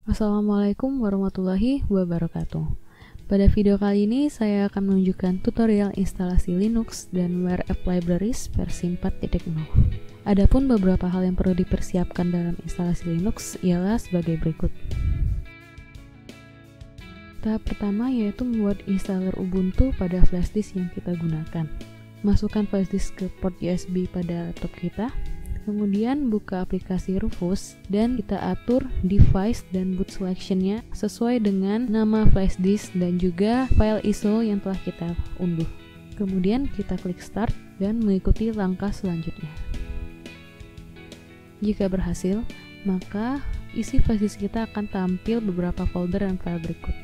Assalamualaikum warahmatullahi wabarakatuh. Pada video kali ini saya akan menunjukkan tutorial instalasi Linux dan WRF Libraries versi 4.0. Adapun beberapa hal yang perlu dipersiapkan dalam instalasi Linux ialah sebagai berikut. Tahap pertama yaitu membuat installer Ubuntu pada flash disk yang kita gunakan. Masukkan flash disk ke port USB pada laptop kita. Kemudian buka aplikasi Rufus dan kita atur device dan boot selection-nya sesuai dengan nama flash disk dan juga file ISO yang telah kita unduh. Kemudian kita klik start dan mengikuti langkah selanjutnya. Jika berhasil, maka isi flash disk kita akan tampil beberapa folder dan file berikut.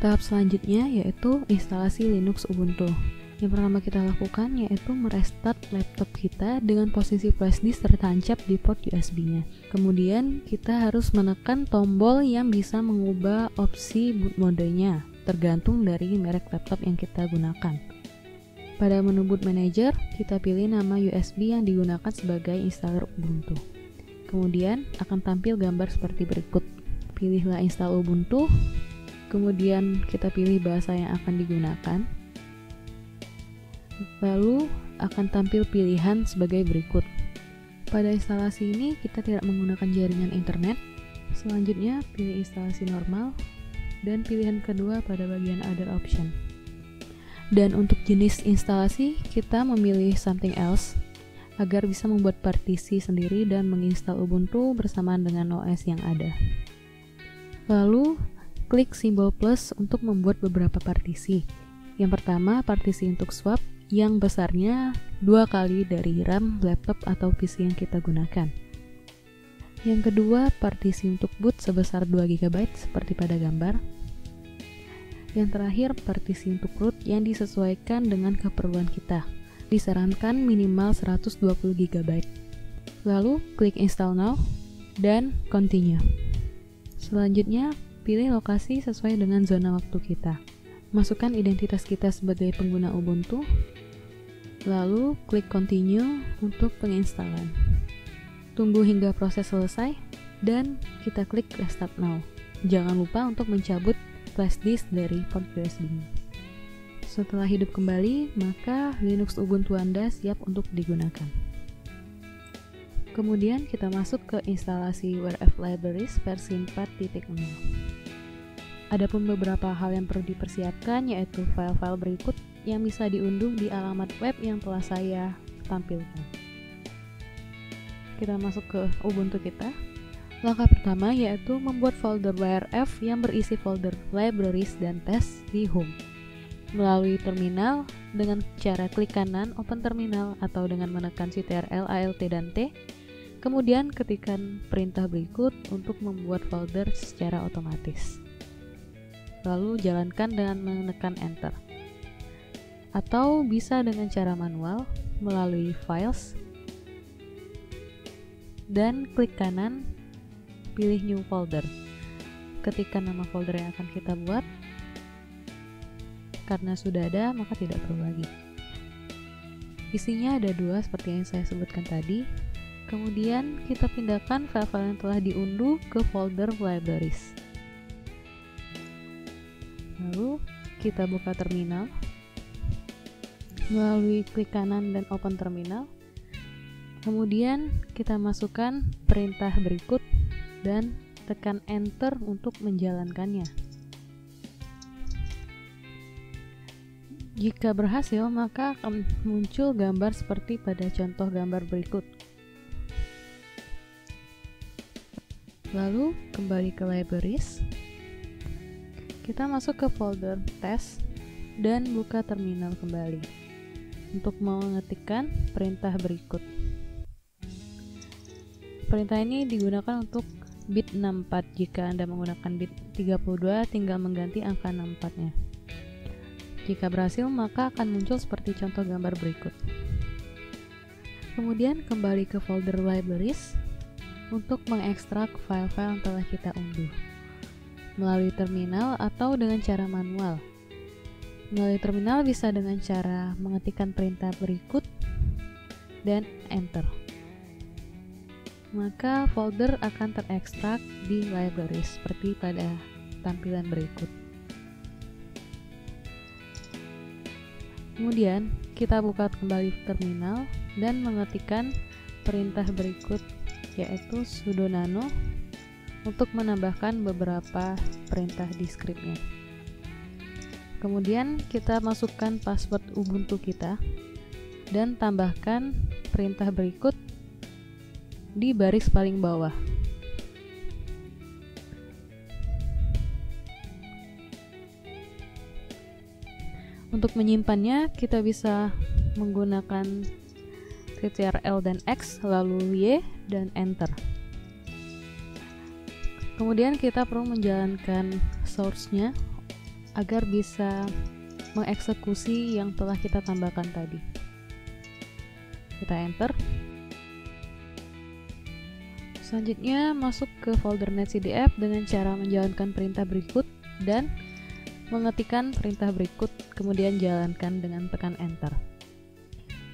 Tahap selanjutnya yaitu instalasi Linux Ubuntu. Yang pertama kita lakukan yaitu merestart laptop kita dengan posisi flash disk tertancap di port USB-nya. Kemudian kita harus menekan tombol yang bisa mengubah opsi boot modenya, tergantung dari merek laptop yang kita gunakan. Pada menu boot manager, kita pilih nama USB yang digunakan sebagai installer Ubuntu. Kemudian akan tampil gambar seperti berikut. Pilihlah install Ubuntu, kemudian kita pilih bahasa yang akan digunakan. Lalu akan tampil pilihan sebagai berikut. Pada instalasi ini kita tidak menggunakan jaringan internet. Selanjutnya pilih instalasi normal dan pilihan kedua pada bagian other option. Dan untuk jenis instalasi kita memilih something else agar bisa membuat partisi sendiri dan menginstal Ubuntu bersamaan dengan OS yang ada. Lalu klik simbol plus untuk membuat beberapa partisi. Yang pertama partisi untuk swap yang besarnya 2 kali dari RAM laptop atau PC yang kita gunakan. Yang kedua, partisi untuk boot sebesar 2 GB seperti pada gambar. Yang terakhir, partisi untuk root yang disesuaikan dengan keperluan kita. Disarankan minimal 120 GB. Lalu, klik install now dan continue. Selanjutnya, pilih lokasi sesuai dengan zona waktu kita. Masukkan identitas kita sebagai pengguna Ubuntu, lalu klik continue untuk penginstalan. Tunggu hingga proses selesai, dan kita klik restart now. Jangan lupa untuk mencabut flash disk dari port USB-nya. Setelah hidup kembali, maka Linux Ubuntu Anda siap untuk digunakan. Kemudian kita masuk ke instalasi WRF Libraries versi 4.0. Adapun beberapa hal yang perlu dipersiapkan yaitu file-file berikut yang bisa diunduh di alamat web yang telah saya tampilkan. Kita masuk ke Ubuntu kita. Langkah pertama yaitu membuat folder WRF yang berisi folder libraries dan test di home. Melalui terminal dengan cara klik kanan open terminal atau dengan menekan Ctrl, Alt, dan T. Kemudian ketikkan perintah berikut untuk membuat folder secara otomatis. Lalu jalankan dengan menekan enter. Atau bisa dengan cara manual melalui files dan klik kanan, pilih new folder. Ketikkan nama folder yang akan kita buat. Karena sudah ada, maka tidak perlu lagi. Isinya ada 2 seperti yang saya sebutkan tadi. Kemudian kita pindahkan file-file yang telah diunduh ke folder libraries. Lalu kita buka terminal melalui klik kanan dan open terminal. Kemudian kita masukkan perintah berikut dan tekan enter untuk menjalankannya. Jika berhasil, maka akan muncul gambar seperti pada contoh gambar berikut. Lalu kembali ke libraries. Kita masuk ke folder test dan buka terminal kembali untuk mengetikkan perintah berikut. Perintah ini digunakan untuk bit 64. Jika Anda menggunakan bit 32, tinggal mengganti angka 64-nya. Jika berhasil, maka akan muncul seperti contoh gambar berikut. Kemudian kembali ke folder libraries untuk mengekstrak file-file yang telah kita unduh melalui terminal atau dengan cara manual. Melalui terminal bisa dengan cara mengetikkan perintah berikut dan enter. maka folder akan terekstrak di libraries seperti pada tampilan berikut. Kemudian kita buka kembali terminal dan mengetikkan perintah berikut, yaitu sudo nano untuk menambahkan beberapa perintah di scriptnya. Kemudian kita masukkan password Ubuntu kita dan tambahkan perintah berikut di baris paling bawah. Untuk menyimpannya, kita bisa menggunakan Ctrl dan X, lalu Y dan Enter. Kemudian kita perlu menjalankan source-nya agar bisa mengeksekusi yang telah kita tambahkan tadi. Kita Enter. Selanjutnya masuk ke folder netcdf dengan cara menjalankan perintah berikut dan mengetikkan perintah berikut, kemudian jalankan dengan tekan Enter.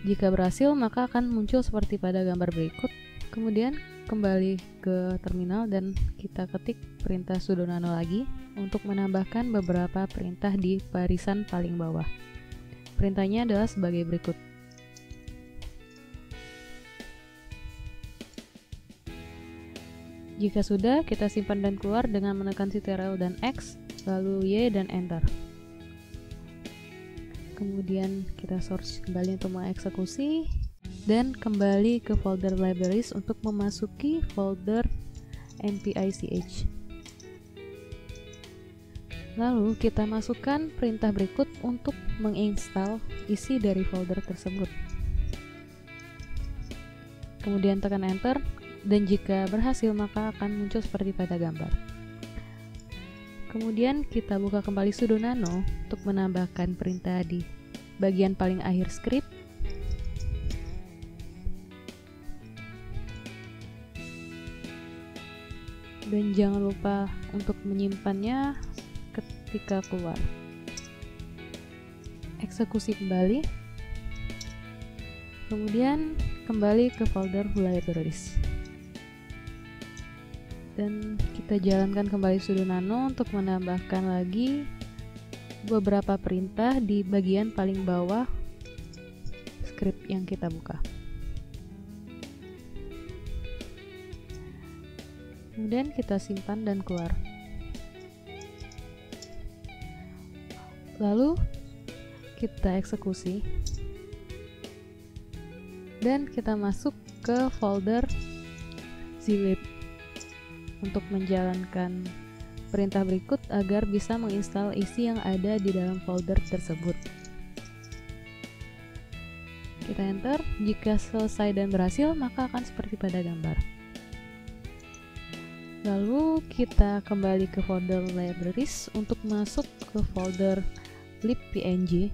Jika berhasil, maka akan muncul seperti pada gambar berikut. Kemudian kembali ke terminal dan kita ketik perintah sudo nano lagi untuk menambahkan beberapa perintah di barisan paling bawah. Perintahnya adalah sebagai berikut. Jika sudah, kita simpan dan keluar dengan menekan Ctrl dan X, lalu Y dan Enter. Kemudian kita source kembali untuk mengeksekusi dan kembali ke folder libraries untuk memasuki folder npich. Lalu kita masukkan perintah berikut untuk menginstal isi dari folder tersebut. Kemudian tekan Enter dan jika berhasil maka akan muncul seperti pada gambar. Kemudian kita buka kembali sudo nano untuk menambahkan perintah di bagian paling akhir script. Dan jangan lupa untuk menyimpannya ketika keluar. Eksekusi kembali. Kemudian kembali ke folder libraries. Dan kita jalankan kembali sudo nano untuk menambahkan lagi beberapa perintah di bagian paling bawah script yang kita buka. Kemudian kita simpan dan keluar. Lalu kita eksekusi dan kita masuk ke folder zlib untuk menjalankan perintah berikut agar bisa menginstal isi yang ada di dalam folder tersebut. Kita Enter. Jika selesai dan berhasil, maka akan seperti pada gambar. Lalu kita kembali ke folder libraries untuk masuk ke folder libpng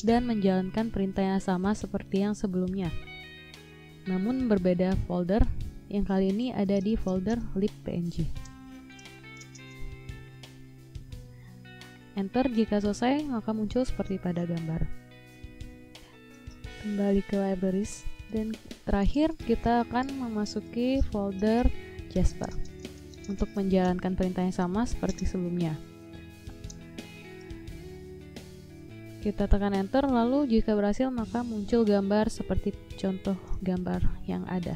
dan menjalankan perintah yang sama seperti yang sebelumnya, namun berbeda folder. Yang kali ini ada di folder libpng. Enter. Jika selesai, maka muncul seperti pada gambar. Kembali ke libraries dan terakhir kita akan memasuki folder Jasper untuk menjalankan perintah yang sama seperti sebelumnya. Kita tekan Enter, lalu jika berhasil maka muncul gambar seperti contoh gambar yang ada.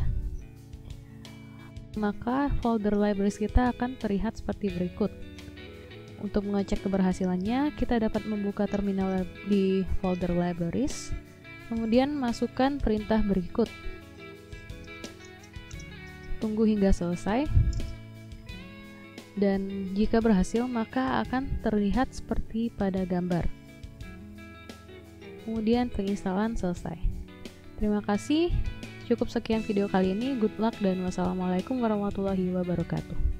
Maka folder libraries kita akan terlihat seperti berikut. Untuk mengecek keberhasilannya, kita dapat membuka terminal di folder libraries, kemudian masukkan perintah berikut. Tunggu hingga selesai, dan jika berhasil maka akan terlihat seperti pada gambar. Kemudian penginstalan selesai. Terima kasih. Cukup sekian video kali ini, good luck dan wassalamualaikum warahmatullahi wabarakatuh.